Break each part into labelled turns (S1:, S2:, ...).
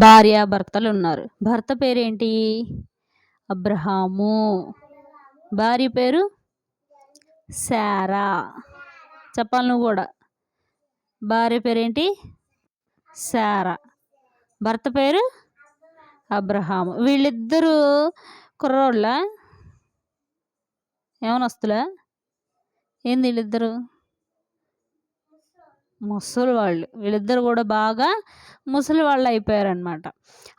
S1: భార్యాభర్తలు ఉన్నారు. భర్త పేరేంటి? అబ్రహాము. భార్య పేరు శారా. చెప్పాలి నువ్వు కూడా. భార్య పేరేంటి? శారా. భర్త పేరు అబ్రహాము. వీళ్ళిద్దరూ కుర్రోళ్ళ? ఏమనొస్తులా? ఏంది వీళ్ళిద్దరు? ముసలి వాళ్ళు. వీళ్ళిద్దరు కూడా బాగా ముసలి వాళ్ళు అయిపోయారనమాట.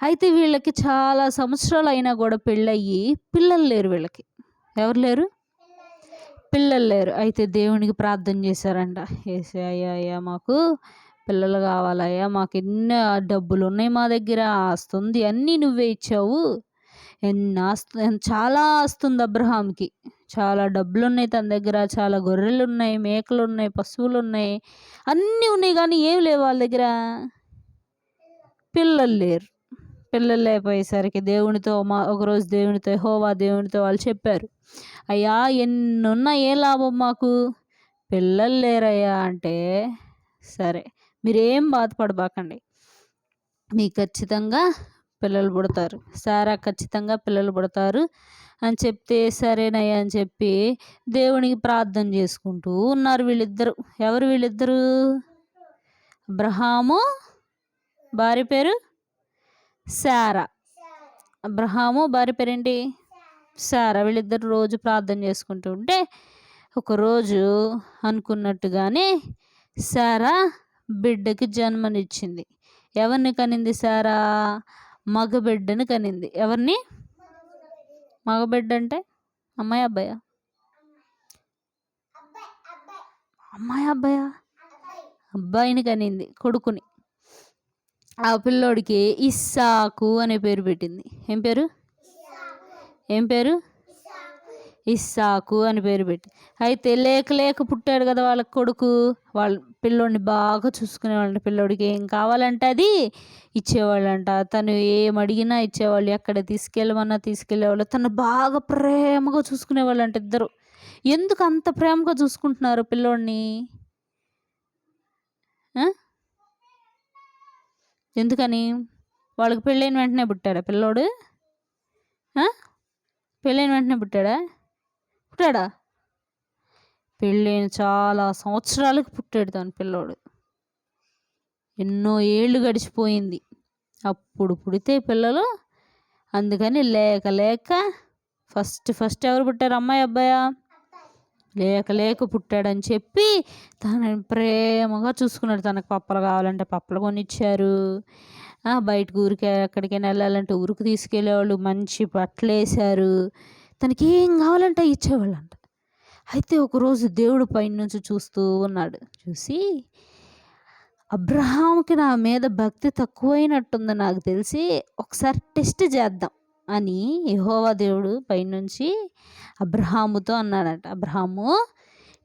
S1: అయితే వీళ్ళకి చాలా సంవత్సరాలు అయినా కూడా పెళ్ళయ్యి పిల్లలు లేరు వీళ్ళకి. ఎవరు లేరు? పిల్లలు లేరు. అయితే దేవునికి ప్రార్థన చేశారంట. యేసయ్యా, అయ్యా మాకు పిల్లలు కావాలయ్యా, మాకు ఎన్నో డబ్బులు ఉన్నాయి, మా దగ్గర ఆస్తి ఉంది, అన్నీ నువ్వే ఇచ్చావు. చాలా ఆస్తి ఉంది అబ్రహాంకి. చాలా డబ్బులు ఉన్నాయి తన దగ్గర. చాలా గొర్రెలు ఉన్నాయి, మేకలు ఉన్నాయి, పశువులు ఉన్నాయి, అన్నీ ఉన్నాయి. కానీ ఏం లేవు వాళ్ళ దగ్గర. పిల్లలు లేరు. పిల్లలు లేకపోయేసరికి ఒకరోజు దేవునితో, యెహోవా దేవునితో వాళ్ళు చెప్పారు, అయ్యా ఎన్నున్నా ఏం లాభం మాకు, పిల్లలు లేరయ్యా అంటే, సరే మీరేం బాధపడబాకండి, మీకు ఖచ్చితంగా పిల్లలు పుడతారు, సారా ఖచ్చితంగా పిల్లలు పుడతారు అని చెప్తే, సరేనయ్యా అని చెప్పి దేవునికి ప్రార్థన చేసుకుంటూ ఉన్నారు వీళ్ళిద్దరు. ఎవరు వీళ్ళిద్దరు? అబ్రహాము, భార్య పేరు శారా. అబ్రహాము, భార్య పేరేంటి? శారా. వీళ్ళిద్దరు రోజు ప్రార్థన చేసుకుంటూ ఉంటే ఒకరోజు అనుకున్నట్టుగానే శారా బిడ్డకి జన్మనిచ్చింది. ఎవరిని కనింది శారా? మగబిడ్డని కనింది. ఎవరిని? మగబిడ్డ అంటే అమ్మాయి అబ్బాయా? అమ్మాయి అబ్బాయా? అబ్బాయిని కనింది, కొడుకుని. ఆ పిల్లోడికి ఇస్సాకు అనే పేరు పెట్టింది. ఏం పేరు? ఇస్సాకు అని పేరు పెట్టి. అయితే లేక పుట్టాడు కదా వాళ్ళ కొడుకు. వాళ్ళ పిల్లోడిని బాగా చూసుకునేవాళ్ళంట. పిల్లోడికి ఏం కావాలంటే అది ఇచ్చేవాళ్ళంట. తను ఏం అడిగినా ఇచ్చేవాళ్ళు. ఎక్కడ తీసుకెళ్ళమన్నా తీసుకెళ్ళేవాళ్ళు. తను బాగా ప్రేమగా చూసుకునేవాళ్ళంట ఇద్దరు. ఎందుకు అంత ప్రేమగా చూసుకుంటున్నారు పిల్లోడిని? ఎందుకని? వాళ్ళకి పెళ్ళైన వెంటనే పుట్టాడా పిల్లోడు? పెళ్ళైన వెంటనే పుట్టాడా? పెళ్ళైన చాలా సంవత్సరాలకు పుట్టాడు తన పిల్లోడు. ఎన్నో ఏళ్ళు గడిచిపోయింది అప్పుడు పుడితే పిల్లలు. అందుకని లేక ఫస్ట్ ఎవరు పుట్టారు? అమ్మాయి అబ్బాయా? లేక పుట్టాడని చెప్పి తనని ప్రేమగా చూసుకున్నాడు. తనకు పప్పలు కావాలంటే పప్పలు కొనిచ్చారు. బయటకు ఊరికి ఎక్కడికైనా వెళ్ళాలంటే ఊరికి తీసుకెళ్ళేవాళ్ళు. మంచి బట్టలు వేశారు. తనకి ఏం కావాలంటే ఇచ్చేవాళ్ళంట. అయితే ఒకరోజు దేవుడు పైనుంచి చూస్తూ ఉన్నాడు. చూసి, అబ్రహాముకి నా మీద భక్తి తక్కువైనట్టుంది నాకు తెలిసి, ఒకసారి టెస్ట్ చేద్దాం అని యెహోవా దేవుడు పైనుంచి అబ్రహాముతో అన్నాడంట. అబ్రహాము,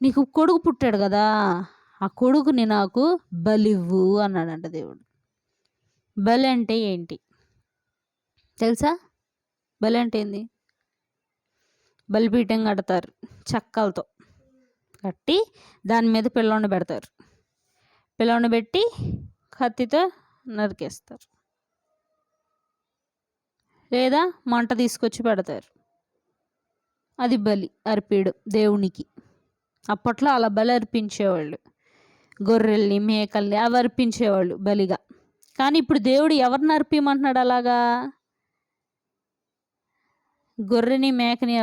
S1: నీకు కొడుకు పుట్టాడు కదా, ఆ కొడుకుని నాకు బలివ్వు అన్నాడంట దేవుడు. బలి అంటే ఏంటి తెలుసా? బలి అంటే ఏంది? బలిపీఠం కడతారు చెక్కలతో కట్టి, దాని మీద పిల్లోని పెడతారు. పిల్లోని పెట్టి కత్తితో నరికేస్తారు, లేదా మంట తీసుకొచ్చి పెడతారు. అది బలి అర్పేయడం దేవునికి. అప్పట్లో అలా బలి అర్పించేవాళ్ళు. గొర్రెల్ని, మేకల్ని అవి అర్పించేవాళ్ళు బలిగా. కానీ ఇప్పుడు దేవుడు ఎవరిని అర్పించమంటున్నాడు? అలాగా గొర్రెని, మేకని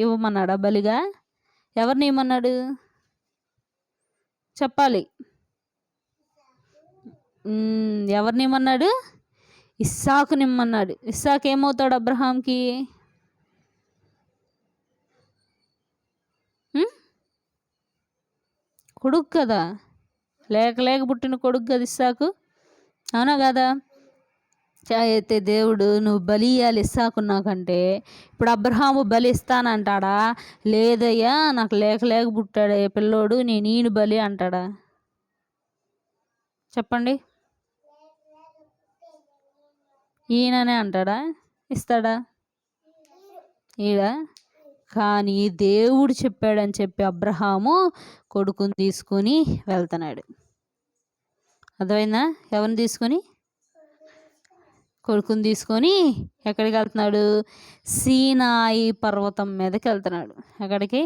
S1: ఇవ్వమన్నాడా బలిగా? ఎవరిని ఇవ్వమన్నాడు? చెప్పాలి. ఎవరిని ఇవ్వమన్నాడు? ఇస్సాకుని ఇమ్మన్నాడు. ఇస్సాకు ఏమవుతాడు అబ్రహాంకి? కొడుకు కదా, లేక పుట్టిన కొడుకు కదా ఇస్సాకు, అవునా కదా? అయితే దేవుడు నువ్వు బలి ఇవ్వాలి ఇస్సాకు నాకంటే, ఇప్పుడు అబ్రహాము బలి ఇస్తానంటాడా? లేదయ్యా నాకు లేక పుట్టాడు పిల్లోడు, నేను బలి అంటాడా? చెప్పండి. ఈయననే అంటాడా? ఇస్తాడా? ఈడ. కానీ దేవుడు చెప్పాడని చెప్పి అబ్రహాము కొడుకుని తీసుకొని వెళ్తున్నాడు. అర్థమైందా? ఎవరిని తీసుకొని? కొడుకుని తీసుకొని ఎక్కడికి వెళ్తున్నాడు? సీనాయి పర్వతం మీదకి వెళ్తున్నాడు. ఎక్కడికి?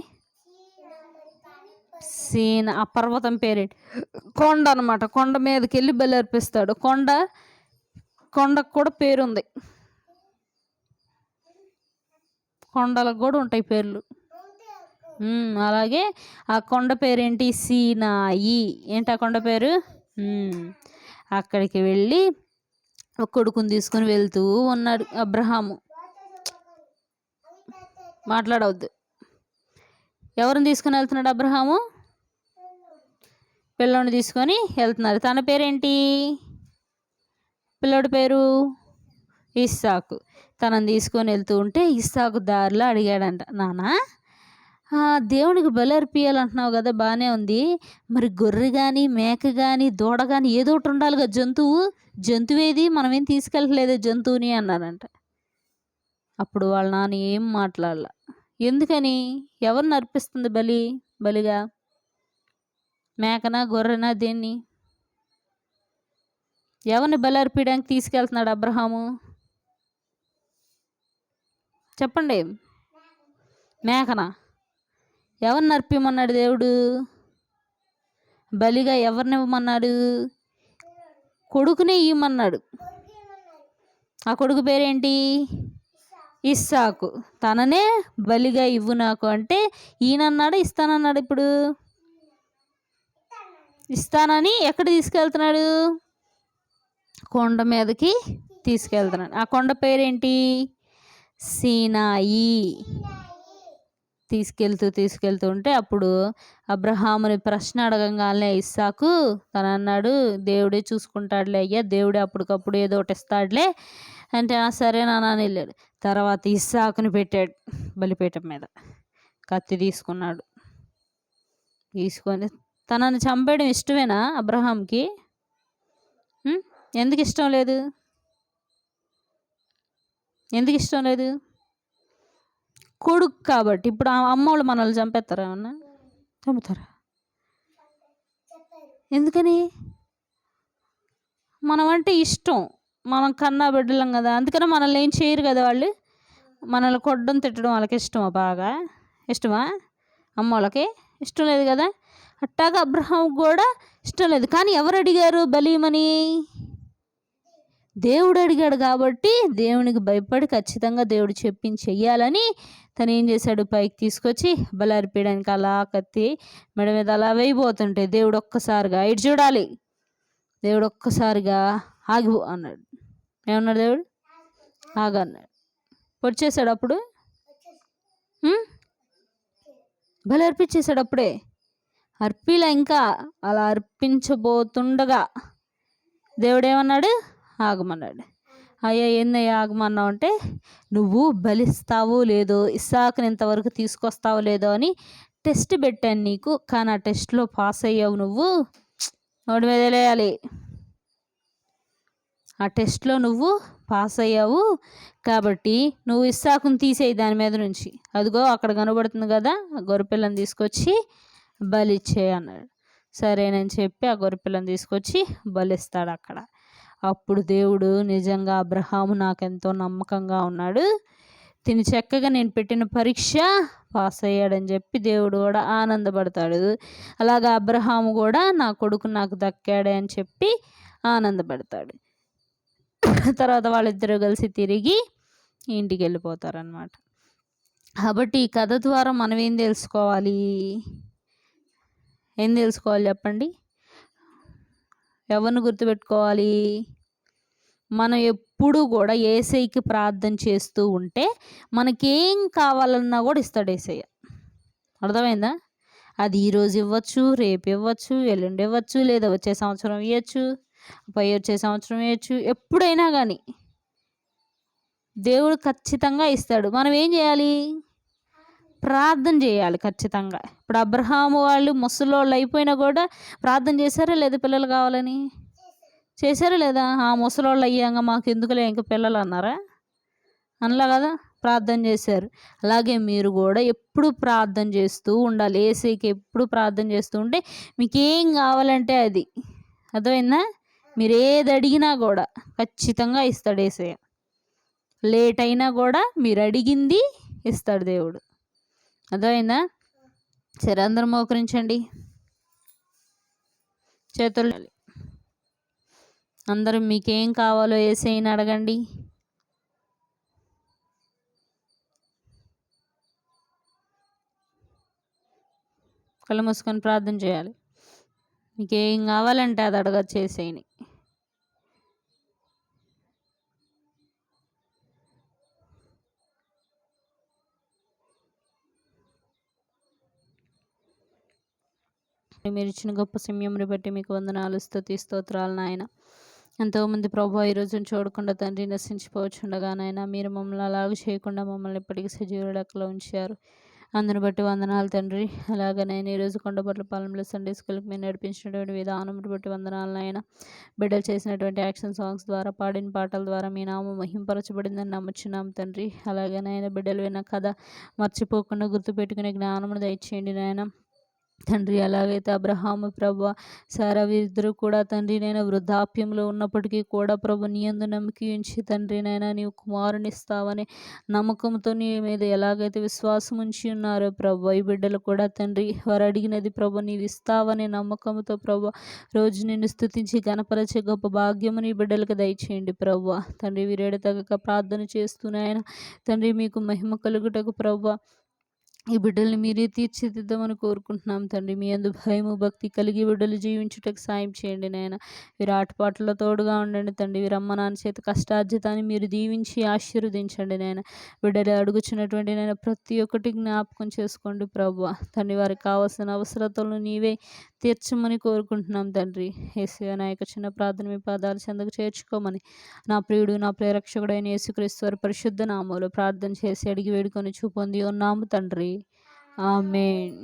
S1: ఆ పర్వతం పేరేంటి? కొండ అనమాట. కొండ మీదకి వెళ్ళి బలి అర్పిస్తాడు. కొండకు కూడా పేరుంది. కొండలకు కూడా ఉంటాయి పేర్లు. అలాగే ఆ కొండ పేరేంటి? సీనాయి. ఏంటి ఆ కొండ పేరు? అక్కడికి వెళ్ళి ఒక కొడుకుని తీసుకొని వెళ్తూ ఉన్నాడు అబ్రహాము. మాట్లాడవద్దు. ఎవరిని తీసుకొని వెళ్తున్నాడు అబ్రహాము? పిల్లోడిని తీసుకొని వెళ్తున్నారు. తన పేరేంటి? పిల్లోడి పేరు ఇస్సాకు. తనని తీసుకొని వెళ్తూ ఉంటే ఇస్సాకు దారిలో అడిగాడంట, నానా దేవునికి బలి అర్పియాలంటున్నావు కదా, బాగానే ఉంది, మరి గొర్రె కానీ మేక కానీ దూడ కానీ ఏదో ఒకటి ఉండాలి కదా, జంతువేది, మనమేం తీసుకెళ్ళలేదు జంతువుని అన్నారంట. అప్పుడు వాళ్ళ నాన్న ఏం మాట్లాడాల. ఎందుకని? ఎవరిని అర్పిస్తుంది బలిగా? మేకనా గొర్రెనా? దేన్ని? ఎవరిని బలి అర్పించడానికి తీసుకెళ్తున్నాడు అబ్రహాము? చెప్పండి. మేకనా? ఎవరిని అర్పిమన్నాడు దేవుడు? బలిగా ఎవరిని ఇవ్వమన్నాడు? కొడుకునే ఇవ్వమన్నాడు. ఆ కొడుకు పేరేంటి? ఇస్సాకు. తననే బలిగా ఇవ్వు నాకు అంటే ఈయనన్నాడు ఇస్తానన్నాడు. ఇప్పుడు ఇస్తానని ఎక్కడ తీసుకెళ్తున్నాడు? కొండ మీదకి తీసుకెళ్తున్నాడు. ఆ కొండ పేరేంటి? సీనాయి. తీసుకెళ్తూ ఉంటే అప్పుడు అబ్రహాముని ప్రశ్న అడగంగానే ఇస్సాకు తను అన్నాడు, దేవుడే చూసుకుంటాడులే అయ్యా, దేవుడే అప్పటికప్పుడు ఏదో ఒకటి ఇస్తాడులే అంటే సరే నాన్న అని వెళ్ళాడు. తర్వాత ఇస్సాకుని పెట్టాడు బలిపీఠం మీద. కత్తి తీసుకున్నాడు. తీసుకొని తనని చంపేయడం ఇష్టమేనా అబ్రహాంకి? ఎందుకు ఇష్టం లేదు? కొడుకు కాబట్టి. ఇప్పుడు అమ్మోళ్ళు మనల్ని చంపేస్తారా? ఏమన్నా చంపుతారా? ఎందుకని? మనం అంటే ఇష్టం, మనం కన్నా బిడ్డలం కదా, అందుకని మనల్ని ఏం చేయరు కదా వాళ్ళు. మనల్ని కొట్టడం తిట్టడం వాళ్ళకి ఇష్టమా? బాగా ఇష్టమా? అమ్మోళ్ళకి ఇష్టం లేదు కదా. అట్టాగా అబ్రహాం కూడా ఇష్టం లేదు. కానీ ఎవరు అడిగారు బలీమని? దేవుడు అడిగాడు కాబట్టి దేవునికి భయపడి ఖచ్చితంగా దేవుడు చెప్పించి చెయ్యాలని తను ఏం చేశాడు? పైకి తీసుకొచ్చి బలి అర్పించడానికి అలా కత్తి మెడ మీద అలా వేయబోతుంటే దేవుడు ఒక్కసారిగా ఇటు చూడాలి, దేవుడు ఒక్కసారిగా ఆగిపో అన్నాడు. ఏమన్నాడు దేవుడు? ఆగన్నాడు. పొడిచేశాడు. అప్పుడు బలి అర్పించేశాడు. అప్పుడే అర్పిలా ఇంకా అలా అర్పించబోతుండగా దేవుడు ఏమన్నాడు? ఆగమన్నాడు. అయ్యా ఏందయ్యా ఆగమన్నావు అంటే, నువ్వు బలిస్తావో లేదో, ఇస్సాకుని ఇంతవరకు తీసుకొస్తావో లేదో అని టెస్ట్ పెట్టాను నీకు, కానీ ఆ టెస్ట్లో పాస్ అయ్యావు. నువ్వు నోటి మీద వేయాలి. ఆ టెస్ట్లో నువ్వు పాస్ అయ్యావు కాబట్టి నువ్వు ఇస్సాకుని తీసేయి దాని మీద నుంచి. అదిగో అక్కడ కనబడుతుంది కదా, ఆ గొర్రెపిల్లని తీసుకొచ్చి బలిచ్చే అన్నాడు. సరేనని చెప్పి ఆ గొర్రెపిల్లని తీసుకొచ్చి బలిస్తాడు అక్కడ. అప్పుడు దేవుడు నిజంగా అబ్రహాము నాకెంతో నమ్మకంగా ఉన్నాడు, తిని చక్కగా నేను పెట్టిన పరీక్ష పాస్ అయ్యాడని చెప్పి దేవుడు కూడా ఆనందపడతాడు. అలాగా అబ్రహాము కూడా నా కొడుకు నాకు దక్కాడే అని చెప్పి ఆనందపడతాడు. తర్వాత వాళ్ళిద్దరూ కలిసి తిరిగి ఇంటికి వెళ్ళిపోతారనమాట. కాబట్టి ఈ కథ ద్వారా మనం ఏం తెలుసుకోవాలి చెప్పండి? ఎవరిని గుర్తుపెట్టుకోవాలి? మనం ఎప్పుడూ కూడా యేసయ్యకి ప్రార్థన చేస్తూ ఉంటే మనకేం కావాలన్నా కూడా ఇస్తాడు యేసయ్య. అర్థమైందా? అది ఈరోజు ఇవ్వచ్చు, రేపు ఇవ్వచ్చు, ఎల్లుండి ఇవ్వచ్చు, లేదా వచ్చే సంవత్సరం ఇవ్వచ్చు, వచ్చే సంవత్సరం ఇవ్వచ్చు. ఎప్పుడైనా కానీ దేవుడు ఖచ్చితంగా ఇస్తాడు. మనం ఏం చేయాలి? ప్రార్థన చేయాలి ఖచ్చితంగా. ఇప్పుడు అబ్రహాము వాళ్ళు ముసలోళ్ళు అయిపోయినా కూడా ప్రార్థన చేశారా లేదా? పిల్లలు కావాలని చేశారా లేదా? ఆ ముసలోళ్ళు అయ్యాక మాకు ఎందుకులే ఇంకా పిల్లలు అన్నారా? అనలా కదా, ప్రార్థన చేశారు. అలాగే మీరు కూడా ఎప్పుడు ప్రార్థన చేస్తూ ఉండాలి. యేసయ్యకి ఎప్పుడు ప్రార్థన చేస్తూ ఉంటే మీకేం కావాలంటే అది. అర్థమైందా? మీరు ఏది అడిగినా కూడా ఖచ్చితంగా ఇస్తాడు యేసయ్య. లేట్ అయినా కూడా మీరు అడిగింది ఇస్తాడు దేవుడు. అర్థమైందా? సరే, అందరం మోకరించండి, చేతులు. అందరం మీకేం కావాలో యేసయ్యని అడగండి. కళ్ళు మూసుకొని ప్రార్థన చేయాలి. మీకేం కావాలంటే అది అడగచ్చు యేసయ్యని. మీరు ఇచ్చిన గొప్ప సమయంని బట్టి మీకు వందనాలు, స్తుతి స్తోత్రాలు నాయన. ఎంతోమంది ప్రభు ఈ రోజును చూడకుండా తండ్రి నశించిపోవచ్చుండగా నాయన, మీరు మమ్మల్ని అలాగ చేయకుండా మమ్మల్ని ఎప్పటికీ సజీవ లెక్కలో ఉంచారు. అందుని బట్టి వందనాలు తండ్రి. అలాగే నేను ఈరోజు కొండపట్ల పాలెంలో సండే స్కూల్కి మీరు నడిపించినటువంటి విధానం బట్టి వందనాలు నాయన. బిడ్డలు చేసినటువంటి యాక్షన్ సాంగ్స్ ద్వారా, పాడిన పాటల ద్వారా మీ నామం మహింపరచబడిందని నమ్ముచున్నాం తండ్రి. అలాగే నాయన, బిడ్డలు విన్న కథ మర్చిపోకుండా గుర్తుపెట్టుకునే జ్ఞానమును దయచేయండి నాయన తండ్రి. అలాగైతే అబ్రహాము ప్రభు, సారా వీరిద్దరూ కూడా తండ్రి నేను వృద్ధాప్యంలో ఉన్నప్పటికీ కూడా ప్రభు నీ యందు నమ్మకి ఉంచి తండ్రి నైనా నీవు కుమారుని ఇస్తావని నమ్మకంతో నీ మీద ఎలాగైతే విశ్వాసం ఉంచి ఉన్నారో ప్రభు, ఈ బిడ్డలు కూడా తండ్రి వారు అడిగినది ప్రభు నీవు ఇస్తావనే నమ్మకంతో ప్రభు రోజు నిన్ను స్తుతించి గణపరచే గొప్ప భాగ్యము నీ బిడ్డలకు దయచేయండి ప్రభు తండ్రి. వీరేడు తగ్గక ప్రార్థన చేస్తున్నాయన తండ్రి, మీకు మహిమ కలుగుటకు ప్రభు ఈ బిడ్డల్ని మీరే తీర్చిదిద్దామని కోరుకుంటున్నాం తండ్రి. మీ అందు భయము భక్తి కలిగి బిడ్డలు జీవించుటకు సాయం చేయండి నాయన. వీరు ఆటపాటలో తోడుగా ఉండండి తండ్రి. వీరమ్మ నాన్న చేత కష్టార్జితాన్ని మీరు దీవించి ఆశీర్వదించండి నాయన. బిడ్డలు అడుగుచున్నటువంటి నేను ప్రతి ఒక్కటి జ్ఞాపకం చేసుకోండి ప్రభు తండ్రి. వారికి కావాల్సిన అవసరతలను నీవే తీర్చమని కోరుకుంటున్నాం తండ్రి. యేసయ్య నా యొక్క చిన్న ప్రార్థన మీ పాదాలు చెందకు చేర్చుకోమని నా ప్రియుడు నా ప్రియరక్షకుడైన యేసుక్రీస్తు వారి పరిశుద్ధ నామములో ప్రార్థన చేసి అడిగి వేడుకొని చూపొంది ఉన్నాము తండ్రి. ఆమేన్.